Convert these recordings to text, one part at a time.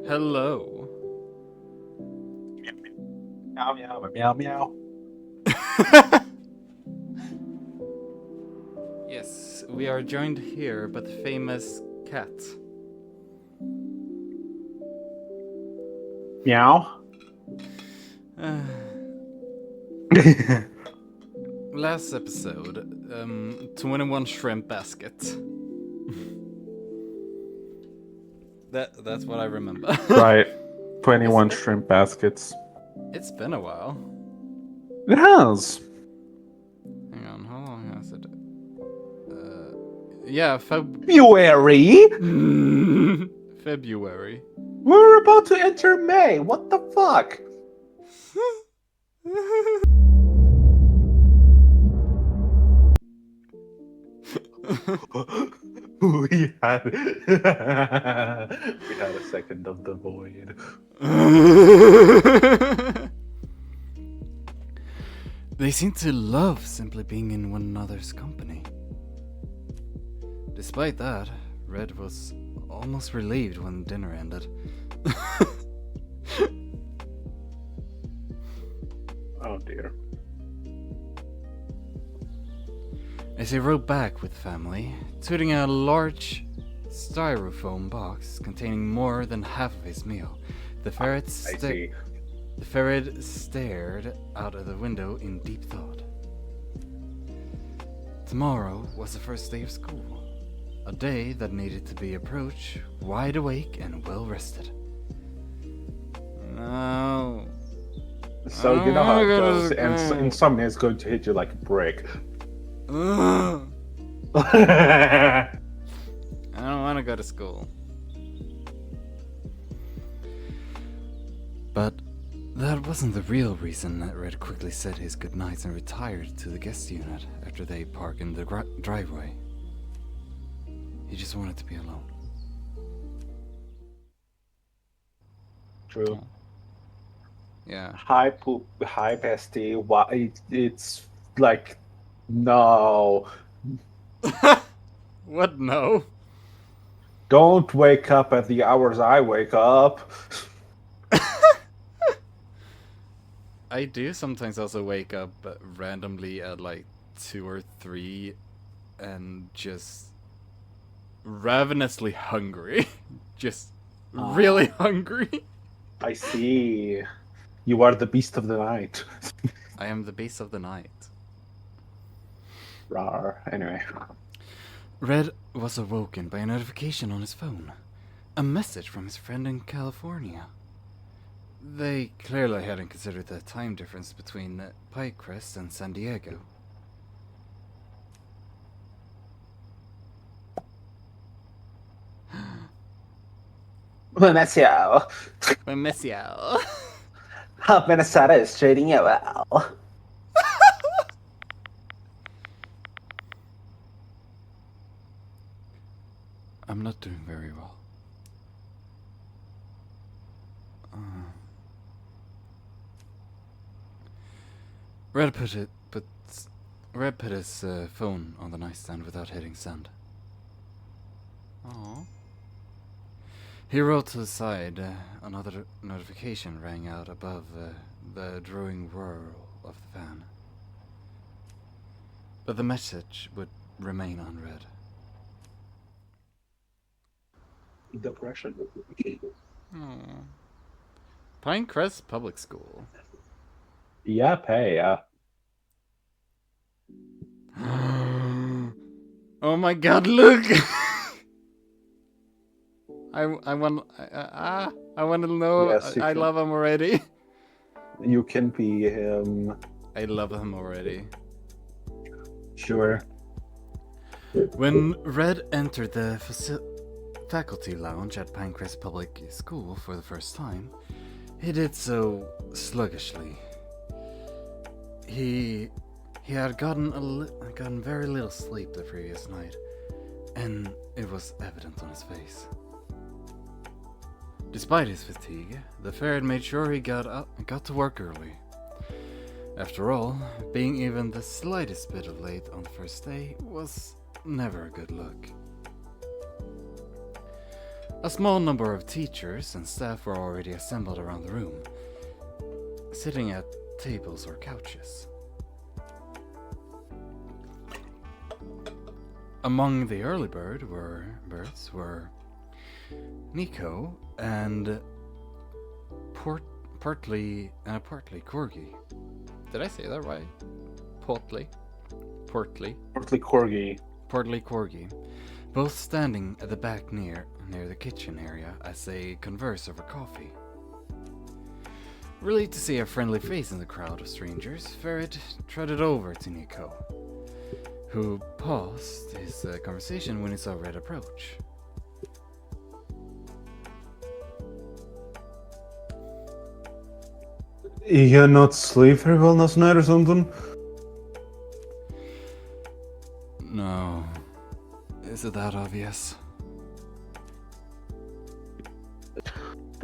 Hello. Meow meow meow meow. Yes, we are joined here by the famous cat. Meow. Last episode, 21 shrimp basket. That's what I remember. Right. 21 shrimp baskets. It's been a while. It has. Hang on, how long has it? Yeah, February? February. We're about to enter May. What the fuck? we had a second of the void. They seem to love simply being in one another's company. Despite that, Red was almost relieved when dinner ended. Oh dear. As he rode back with the family, tooting a large styrofoam box containing more than half of his meal, the ferret stared out of the window in deep thought. Tomorrow was the first day of school, a day that needed to be approached wide awake and well rested. No. So you know how it goes, and insomnia is going to hit you like a brick. I don't want to go to school. But that wasn't the real reason that Red quickly said his goodnights and retired to the guest unit after they parked in the driveway. He just wanted to be alone. True. Yeah. Hi, bestie. Why? It's like, no. What? No? Don't wake up at the hours I wake up. I do sometimes also wake up randomly at like 2 or 3 and just ravenously hungry. Just really hungry. I see. You are the beast of the night. I am the beast of the night. Rawr. Anyway. Red was awoken by a notification on his phone. A message from his friend in California. They clearly hadn't considered the time difference between Pinecrest and San Diego. Monsieur. Monsieur. Minnesota is treating you well. I'm not doing very well. Red put his phone on the nightstand without hitting send. Aww. He rolled to the side. Another notification rang out above the droning whir of the fan. But the message would remain unread. Depression. Pinecrest Public School. Yep, hey, Oh my god, look! I want to know. Yes, I love him already. you can be him. I love him already. Sure. When Red entered the faculty lounge at Pinecrest Public School for the first time, he did so sluggishly. He had gotten very little sleep the previous night, and it was evident on his face. Despite his fatigue, the ferret made sure he got to work early. After all, being even the slightest bit of late on the first day was never a good look. A small number of teachers and staff were already assembled around the room, sitting at tables or couches. Among the early birds were Nico and partly Corgi. Did I say that right? Portly Corgi. Both standing at the back near the kitchen area as they converse over coffee. Relieved to see a friendly face in the crowd of strangers, Ferret trotted over to Nico, who paused his conversation when he saw Red approach. You not sleep very well last night or something? No. Is it that obvious?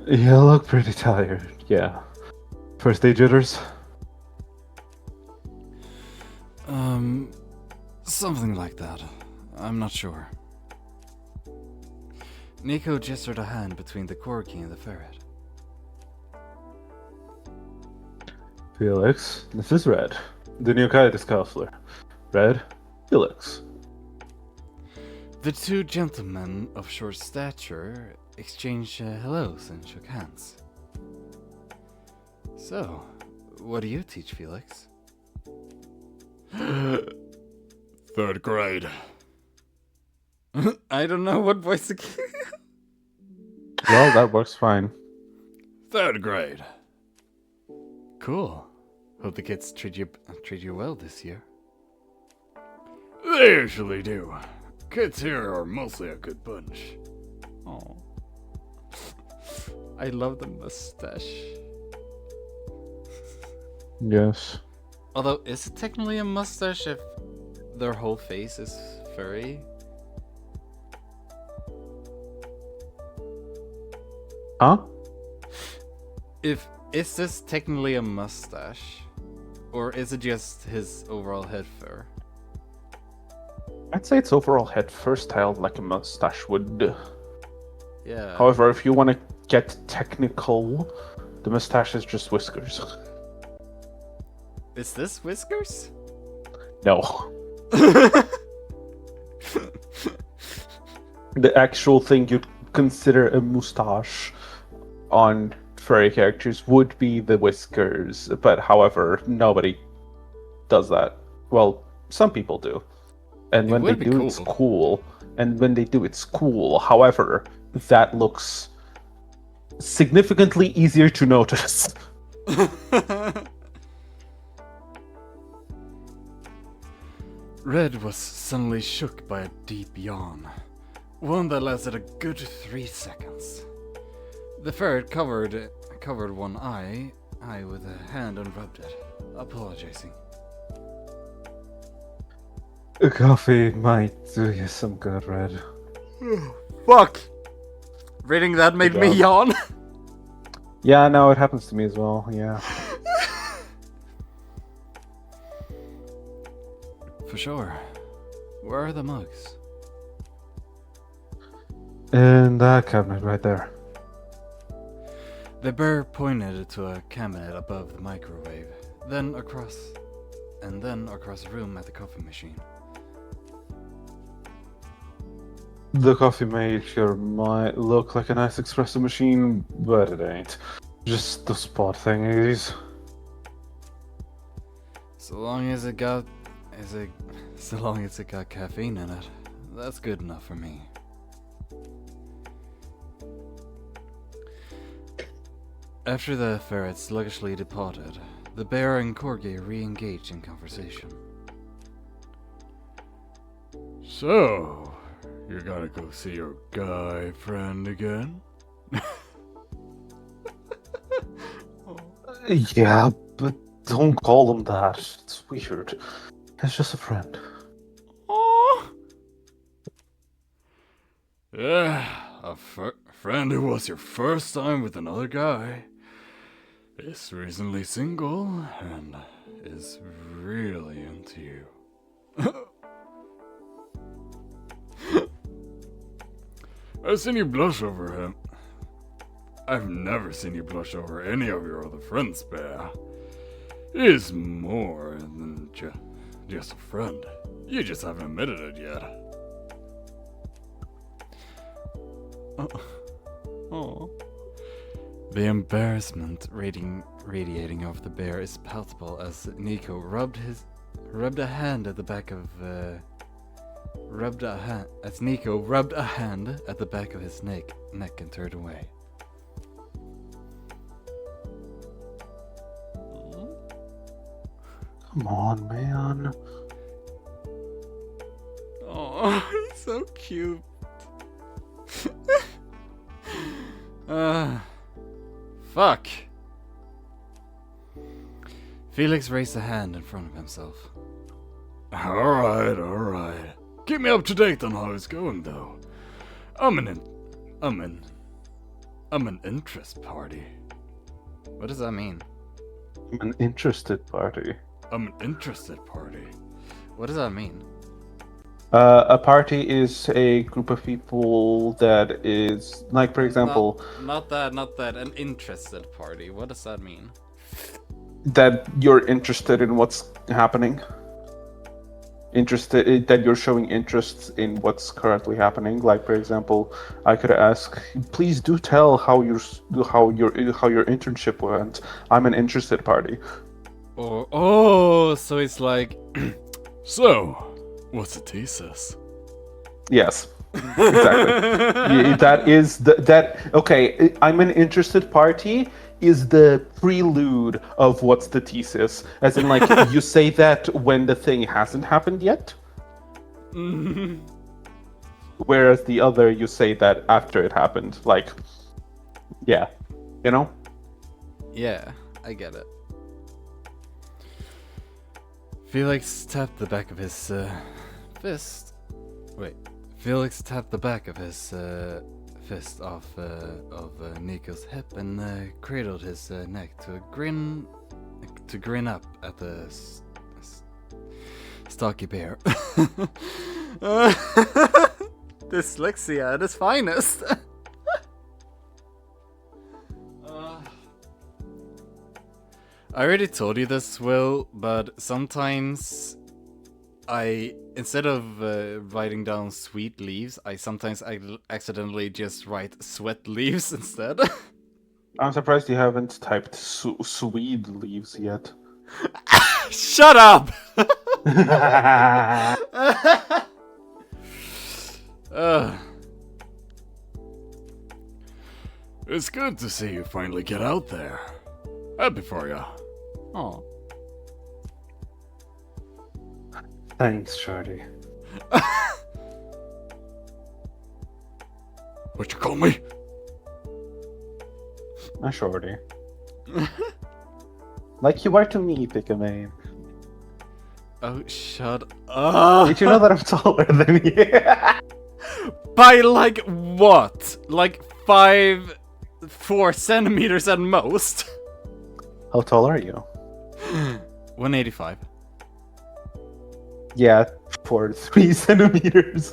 You look pretty tired, yeah. First day jitters? Something like that. I'm not sure. Nico gestured a hand between the Corgi and the Ferret. Felix, this is Red, the new guidance counselor. Red, Felix. The two gentlemen of short stature exchanged hellos and shook hands. So, what do you teach, Felix? Third grade. I don't know what voice to give. Well, that works fine. Third grade. Cool. Hope the kids treat you well this year. They usually do. Kids here are mostly a good bunch. Oh. I love the mustache. Yes. Although, is it technically a mustache if their whole face is furry? Huh? Is this technically a mustache? Or is it just his overall head fur? I'd say it's overall head first styled like a mustache would. Yeah. However, if you want to get technical, the mustache is just whiskers. Is this whiskers? No. The actual thing you'd consider a mustache on furry characters would be the whiskers, but however, nobody does that. Well, some people do. And when they do, it's cool. And when they do, it's cool. However, that looks significantly easier to notice. Red was suddenly shook by a deep yawn, one that lasted a good 3 seconds. The ferret covered one eye with a hand and rubbed it, apologizing. Coffee might do you some good, Red. Fuck! Reading that made me yawn. Yeah, no, it happens to me as well, yeah. For sure. Where are the mugs? In that cabinet right there. The bear pointed to a cabinet above the microwave, then across the room at the coffee machine. The coffee maker might look like a nice espresso machine, but it ain't. Just the spot thingies. So long as it got caffeine in it, that's good enough for me. After the ferret sluggishly departed, the bear and Corgi re-engaged in conversation. So, you gotta go see your guy friend again? Yeah, but don't call him that. It's weird. It's just a friend. Oh. Yeah, a friend who was your first time with another guy is recently single and is really into you. I've seen you blush over him. I've never seen you blush over any of your other friends, Bear. He is more than just a friend. You just haven't admitted it yet. Oh. The embarrassment radiating off the bear is palpable as Nico rubbed a hand at the back of his neck and turned away. Come on, man. Oh, he's so cute. Fuck. Felix raised a hand in front of himself. Alright. Keep me up to date on how it's going, though. I'm an interest party. What does that mean? I'm an interested party. I'm an interested party. What does that mean? A party is a group of people that is, like, for example... Not that. An interested party. What does that mean? That you're interested in what's happening. That you're showing interest in what's currently happening. Like, for example, I could ask, please do tell how your internship went. I'm an interested party. So it's like... So... What's the thesis? Yes, exactly. Okay, I'm an interested party is the prelude of what's the thesis. As in, like, you say that when the thing hasn't happened yet. Whereas the other, you say that after it happened. Like, yeah, you know? Yeah, I get it. Felix tapped the back of his fist. Wait. Felix tapped the back of his fist off of Nico's hip and cradled his neck to grin up at the stocky bear. Dyslexia at its finest. I already told you this, Will, but sometimes instead of writing down sweet leaves, I sometimes accidentally just write sweat leaves instead. I'm surprised you haven't typed Swede leaves yet. Shut up! It's good to see you finally get out there. Happy for ya. Oh. Thanks, Shorty. What you call me? A Shorty. Like you are to me, Pickamane. Oh, shut up. Did you know that I'm taller than you? By like what? Like 4 centimeters at most? How tall are you? 185. Yeah, for 3 centimeters.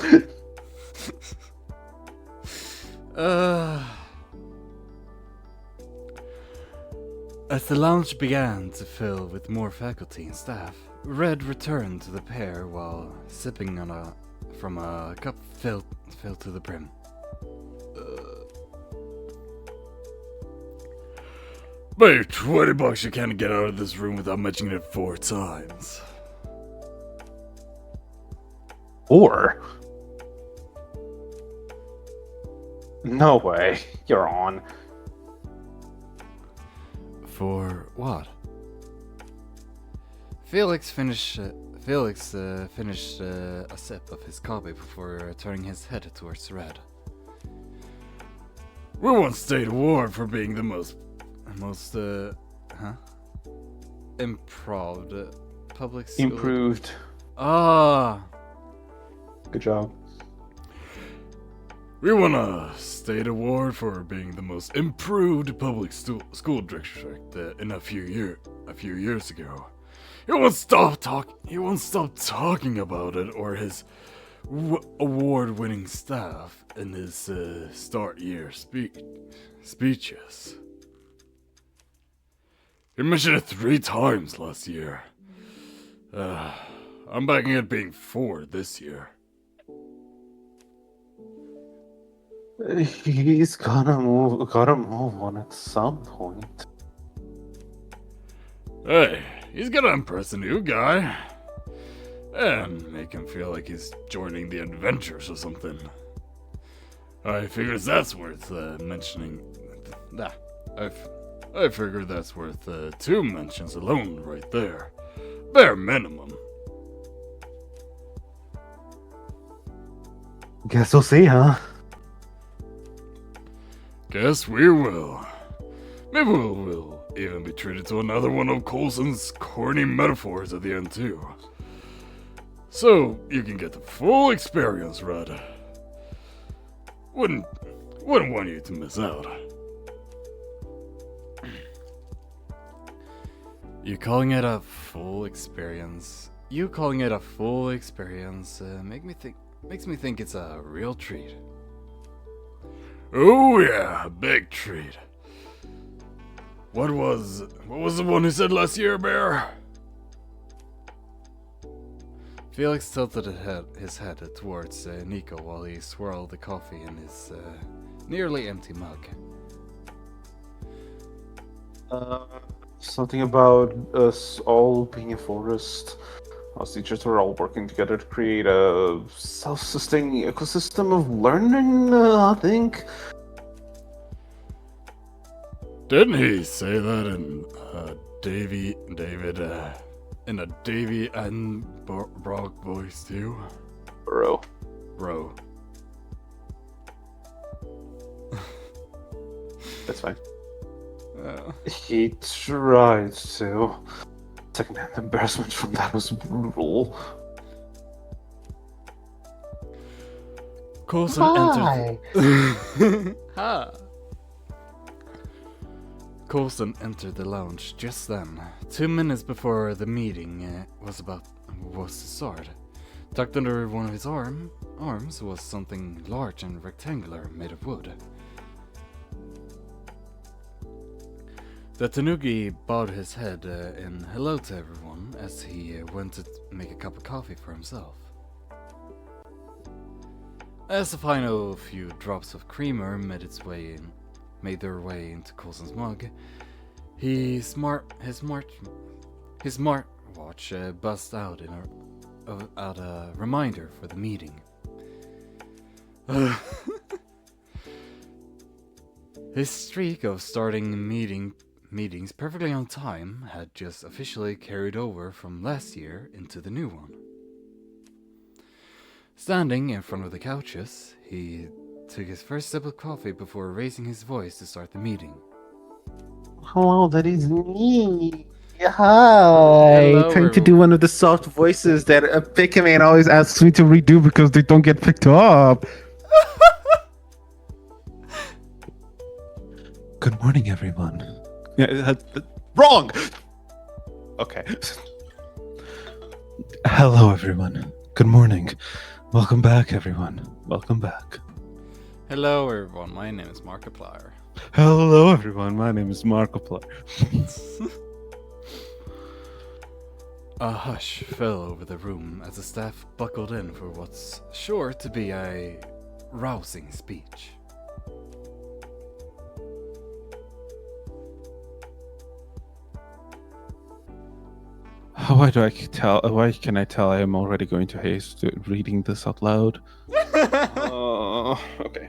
As the lounge began to fill with more faculty and staff, Red returned to the pair while sipping from a cup filled to the brim. Babe, $20 you can't get out of this room without mentioning it 4 times. Or? No way. You're on. For what? Felix finished a sip of his coffee before turning his head towards Red. We won state award for being the most improved public school. Improved. Ah. Good job. We won a state award for being the most improved public school district in a few years ago. He won't stop talking about it, or his award-winning staff in his start year speeches. He mentioned it 3 times last year. I'm backing it being 4 this year. He's gotta move on at some point. Hey, he's gonna impress a new guy. And make him feel like he's joining the adventures or something. I figure that's worth mentioning. I figure that's worth 2 mentions alone right there. Bare minimum. Guess we'll see, huh? Guess we will. Maybe we'll even be treated to another one of Coulson's corny metaphors at the end too. So you can get the full experience, Red. Wouldn't want you to miss out. You calling it a full experience? Makes me think it's a real treat. Oh yeah, a big treat. What was the one who said last year, Bear? Felix tilted his head towards Nico while he swirled the coffee in his nearly empty mug. Something about us all being a forest. Us teachers were all working together to create a self-sustaining ecosystem of learning, I think. Didn't he say that in in a Davy and Brock voice too? Bro. That's fine. He tried to. Second-hand embarrassment from that was brutal. Coulson entered. Hi. Coulson entered the lounge just then, 2 minutes before the meeting was to start. Tucked under one of his arms was something large and rectangular made of wood. The Tanuki bowed his head in hello to everyone as he went to make a cup of coffee for himself. As the final few drops of creamer made their way into Coulson's mug, his smartwatch buzzed out a reminder for the meeting. His streak of starting meetings perfectly on time had just officially carried over from last year into the new one. Standing in front of the couches, he took his first sip of coffee before raising his voice to start the meeting. Hello, that is me. Hi. Hello, Trying to do everyone. one of the soft voices that a picky man always asks me to redo because they don't get picked up. Good morning, everyone. Yeah, wrong. Okay. Hello, everyone. Good morning. Welcome back, everyone. Welcome back. Hello everyone, my name is Markiplier. Hello, everyone. My name is Markiplier. A hush fell over the room as the staff buckled in for what's sure to be a rousing speech. Why can I tell I am already going to haste reading this out loud? Okay.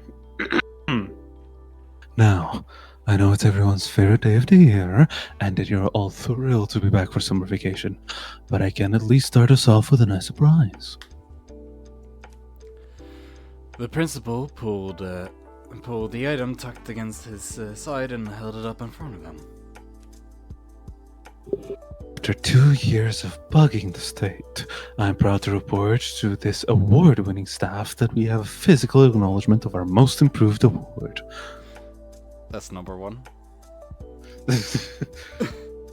Now, I know it's everyone's favorite day of the year, and that you're all thrilled to be back for summer vacation, but I can at least start us off with a nice surprise. The principal pulled the item tucked against his side and held it up in front of him. After 2 years of bugging the state, I'm proud to report to this award-winning staff that we have physical acknowledgement of our most improved award. That's number 1.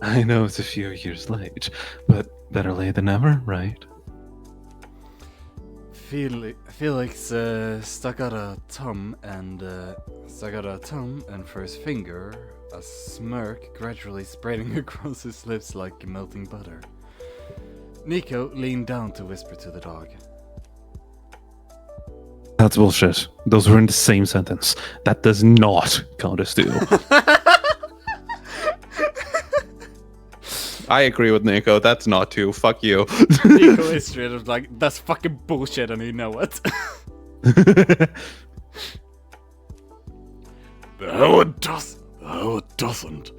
I know it's a few years late, but better late than never, right? Felix stuck out a thumb and for his finger, a smirk gradually spreading across his lips like melting butter. Nico leaned down to whisper to the dog. That's bullshit. Those were in the same sentence. That does not count as two. I agree with Nico. That's not two. Fuck you. Nico is straight up like, that's fucking bullshit and you know it. The hell it doesn't.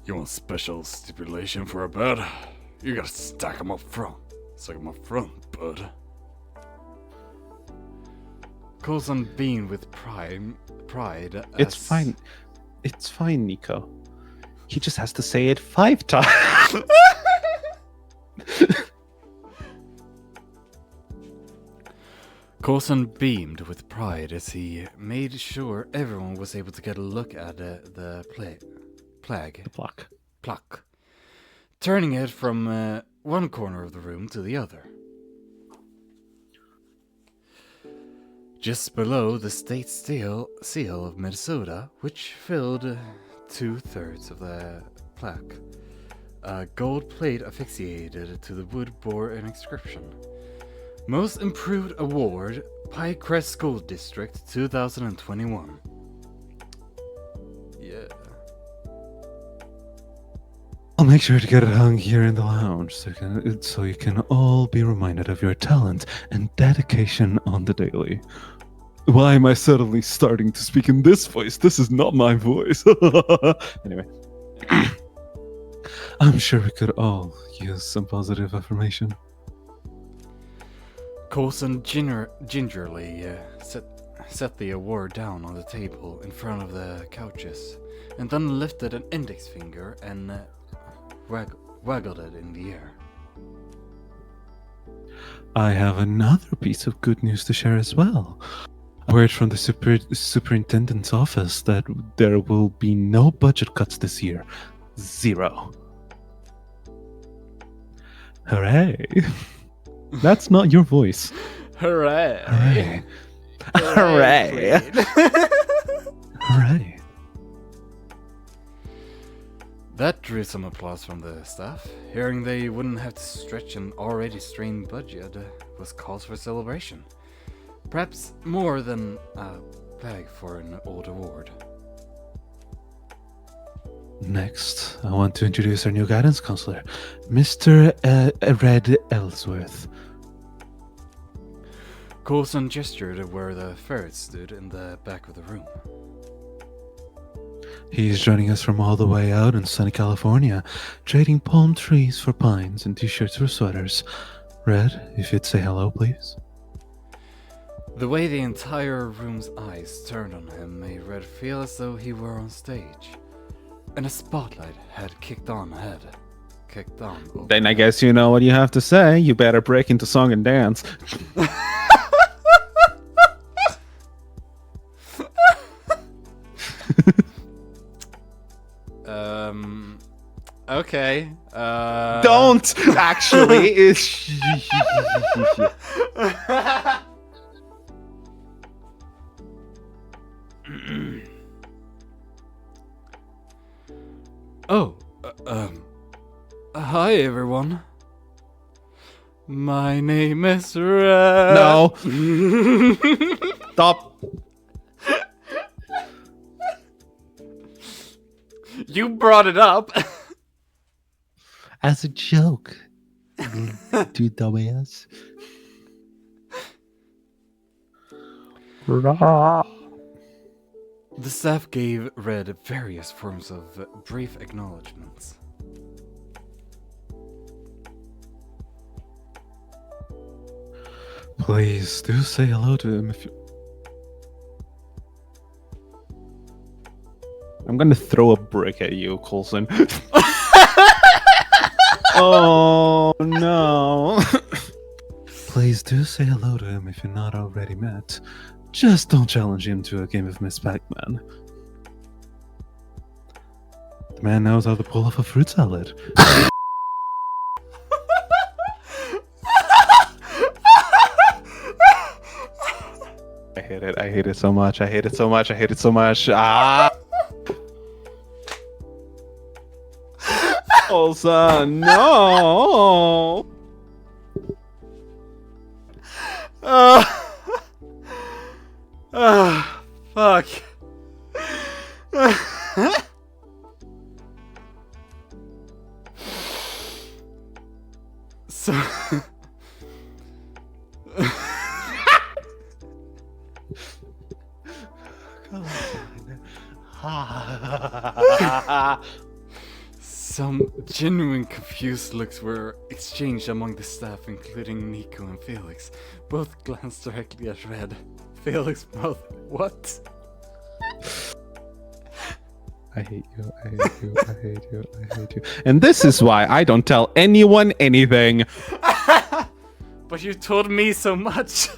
You want special stipulation for a bed? You gotta stack 'em up front. Stack 'em up front, bud. Coulson beamed with pride. It's fine. It's fine, Nico. He just has to say it 5 times. Coulson beamed with pride as he made sure everyone was able to get a look at the plaque, turning it from one corner of the room to the other. Just below the state seal of Minnesota, which filled 2/3 of the plaque, a gold plate affixated to the wood bore an inscription. Most Improved Award, Pinecrest School District 2021. Yeah. I'll make sure to get it hung here in the lounge so you can all be reminded of your talent and dedication on the daily. Why am I suddenly starting to speak in this voice? This is not my voice. Anyway. I'm sure we could all use some positive affirmation. Coulson gingerly set the award down on the table in front of the couches, and then lifted an index finger and waggled it in the air. I have another piece of good news to share as well. A word from the superintendent's office that there will be no budget cuts this year. 0. Hooray! That's not your voice. Hooray! Hooray! Hooray! Hooray! That drew some applause from the staff. Hearing they wouldn't have to stretch an already strained budget was cause for celebration. Perhaps more than a bag for an old award. Next, I want to introduce our new guidance counselor, Mr. Red Ellsworth. Coulson gestured where the ferret stood in the back of the room. He's joining us from all the way out in sunny California, trading palm trees for pines and t-shirts for sweaters. Red, if you'd say hello, please. The way the entire room's eyes turned on him made Red feel as though he were on stage, and a spotlight had kicked on. Then I guess you know what you have to say. You better break into song and dance. Okay. Don't actually. Hi everyone. My name is Red. No. Stop. You brought it up. As a joke. Do dumbass. The staff gave Red various forms of brief acknowledgements. Please do say hello to him if you... I'm gonna throw a brick at you, Coulson. Oh no. Please do say hello to him if you're not already met. Just don't challenge him to a game of Miss Pac-Man. The man knows how to pull off a fruit salad. hate it so much. I hate it so much. I hate it so much. Ah! Elsa, no! Fuck. So... Some genuine confused looks were exchanged among the staff, including Nico and Felix. Both glanced directly at Red. Felix mouth, what? I hate you, I hate you, I hate you, I hate you. And this is why I don't tell anyone anything. But you told me so much.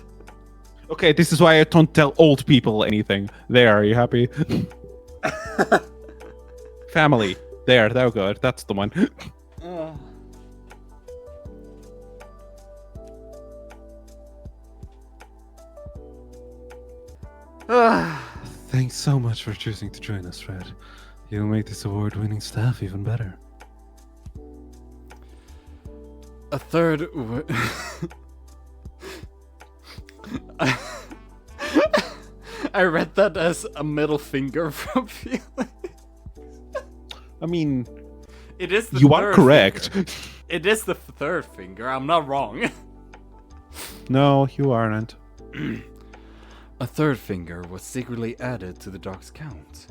Okay, this is why I don't tell old people anything. There, are you happy? Family. There we go. That's the one. Thanks so much for choosing to join us, Fred. You'll make this award-winning staff even better. A third... I read that as a middle finger from Felix. I mean, it is the you are correct. Finger. It is the third finger. I'm not wrong. No, you aren't. A third finger was secretly added to the dog's count.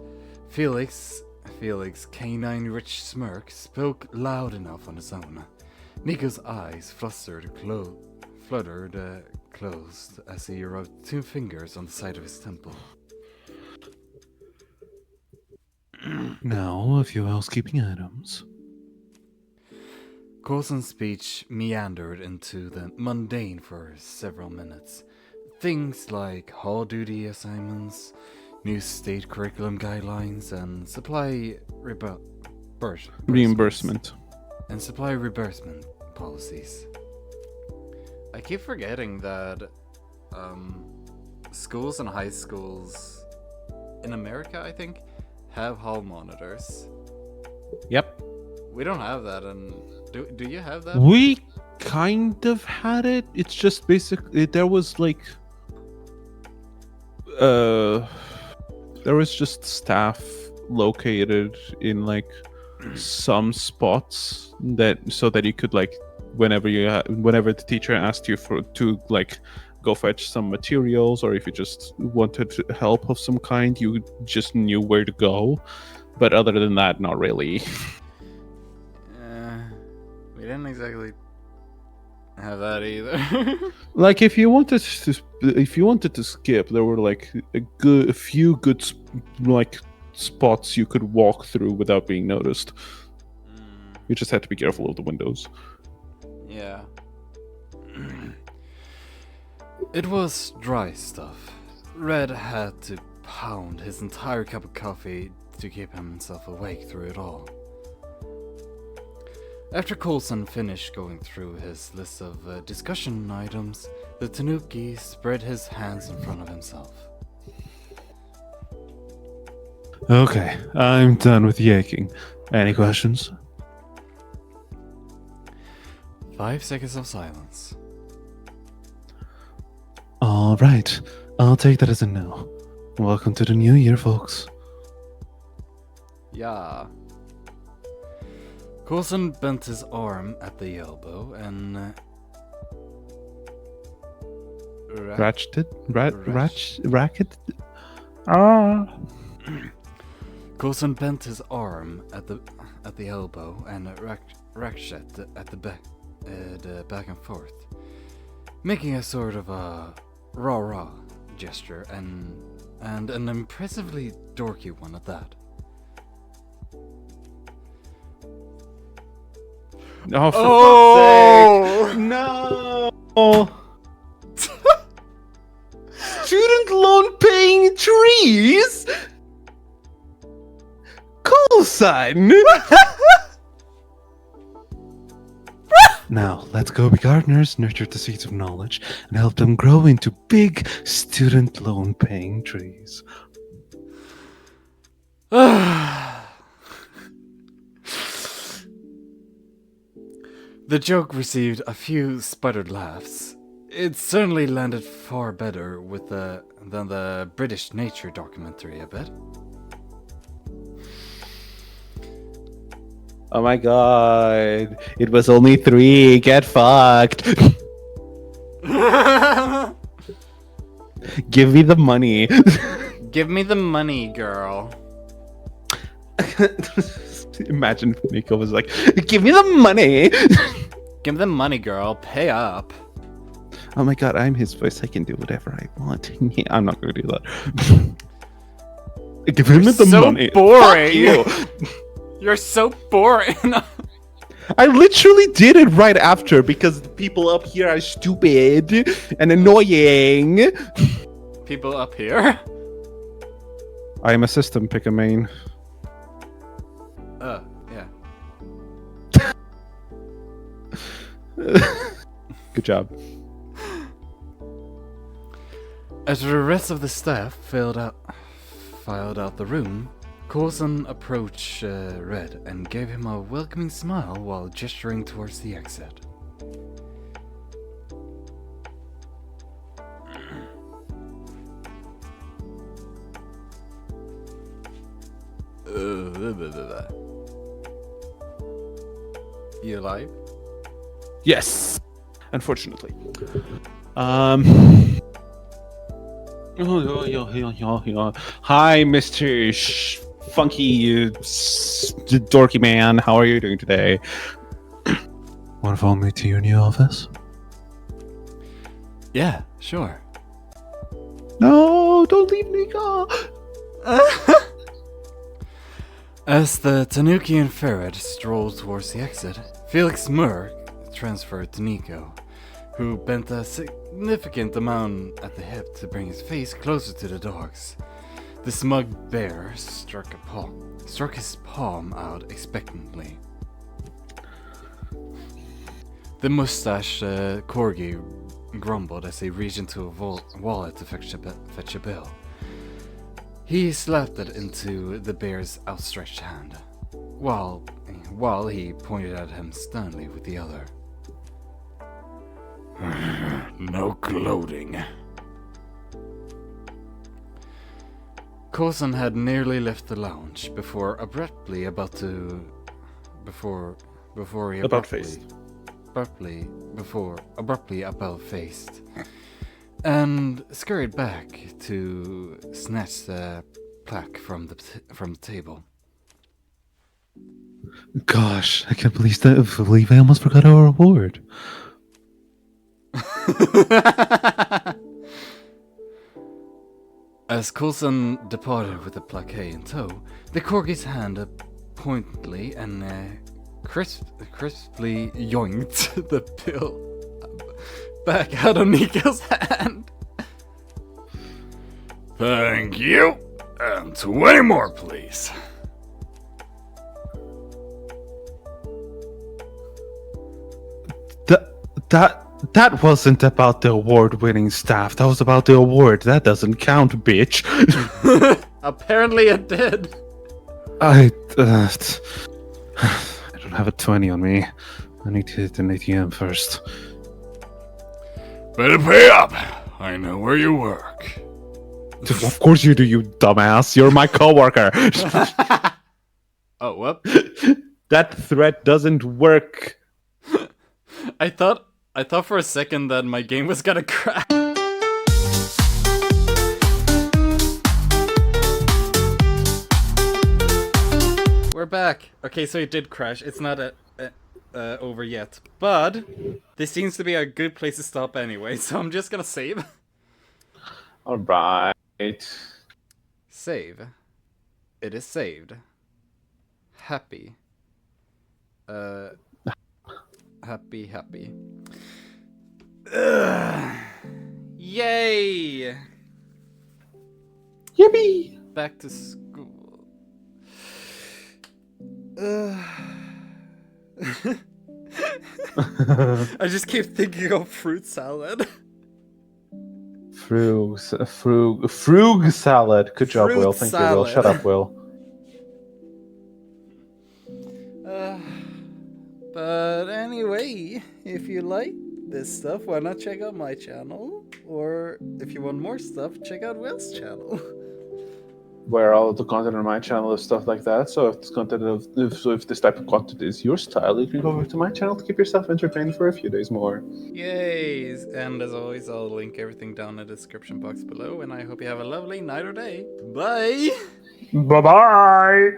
Felix's canine-rich smirk spoke loud enough on his own. Nico's eyes fluttered closed as he rubbed 2 fingers on the side of his temple. Now, a few housekeeping items. Coulson's speech meandered into the mundane for several minutes. Things like hall duty assignments, new state curriculum guidelines, and supply reimbursement policies. I keep forgetting that schools and high schools in America, I think, have hall monitors. Yep. We don't have that, and do you have that? We kind of had it. It's just basically there was like there was just staff located in like some spots that so that you could like whenever the teacher asked you to like go fetch some materials, or if you just wanted help of some kind, you just knew where to go. But other than that, not really. We didn't exactly have that either. Like if you wanted to skip, there were like a few good like spots you could walk through without being noticed. You just had to be careful of the windows. Yeah. It was dry stuff. Red had to pound his entire cup of coffee to keep himself awake through it all. After Coulson finished going through his list of discussion items, the Tanuki spread his hands in front of himself. Okay, I'm done with yaking. Any questions? 5 seconds of silence. All right, I'll take that as a no. Welcome to the new year, folks. Yeah. Coulson bent his arm at the elbow and racket. Ah. Coulson bent his arm at the elbow and racked at the back and forth, making a sort of a rah-rah gesture and an impressively dorky one at that. Oh, for fuck's sake! No! Student loan paying trees? Coulson! Now, let's go be gardeners, nurture the seeds of knowledge, and help them grow into big student loan paying trees. The joke received a few sputtered laughs. It certainly landed far better than the British nature documentary, I bet. Oh my god, it was only 3, get fucked. Give me the money. Give me the money, girl. Imagine Nico was like, give me the money. Give me the money, girl. Pay up. Oh my god, I'm his voice. I can do whatever I want. Yeah, I'm not going to do that. Give him the so money. Boring. Fuck you. You're so boring. I literally did it right after because the people up here are stupid and annoying. People up here? I am a system pick a main. Yeah. Good job. As the rest of the staff filed out the room, Coulson approached Red and gave him a welcoming smile while gesturing towards the exit. You alive? Yes. Unfortunately. Hi, Mr. Funky Dorky Man. How are you doing today? Want to follow me to your new office? Yeah, sure. No, don't leave me, go. As the Tanuki and Ferret strolled towards the exit, Felix Murk transferred to Nico, who bent a significant amount at the hip to bring his face closer to the dogs. The smug bear struck his palm out expectantly. The mustache corgi grumbled as he reached into a wallet to fetch a bill. He slapped it into the bear's outstretched hand, while he pointed at him sternly with the other. No gloating. Coulson had nearly left the lounge before abruptly about-faced and scurried back to snatch the plaque from the table. Gosh, I can't believe I almost forgot our award. As Coulson departed with the plaque in tow, the corgi's hand pointedly and crisply yoinked the bill back out of Nico's hand. Thank you, and 20 more, please. That wasn't about the award-winning staff. That was about the award. That doesn't count, bitch. Apparently it did. I don't have a 20 on me. I need to hit an ATM first. Better pay up. I know where you work. Of course you do, you dumbass. You're my coworker. Oh, whoop. That threat doesn't work. I thought for a second that my game was gonna crash. We're back. Okay, so it did crash. It's not over yet, but this seems to be a good place to stop anyway. So I'm just gonna save. All right. Save. It is saved. Happy. Happy. Yay! Yippee! Back to school. I just keep thinking of fruit salad. Frug salad. Good job, Fruit Will. Thank you, Will. salad. Shut up, Will. But anyway, if you like this stuff, why not check out my channel? Or if you want more stuff, check out Will's channel. Where all of the content on my channel is stuff like that. So if this type of content is your style, you can go over to my channel to keep yourself entertained for a few days more. Yay! And as always, I'll link everything down in the description box below, and I hope you have a lovely night or day. Bye! Bye bye.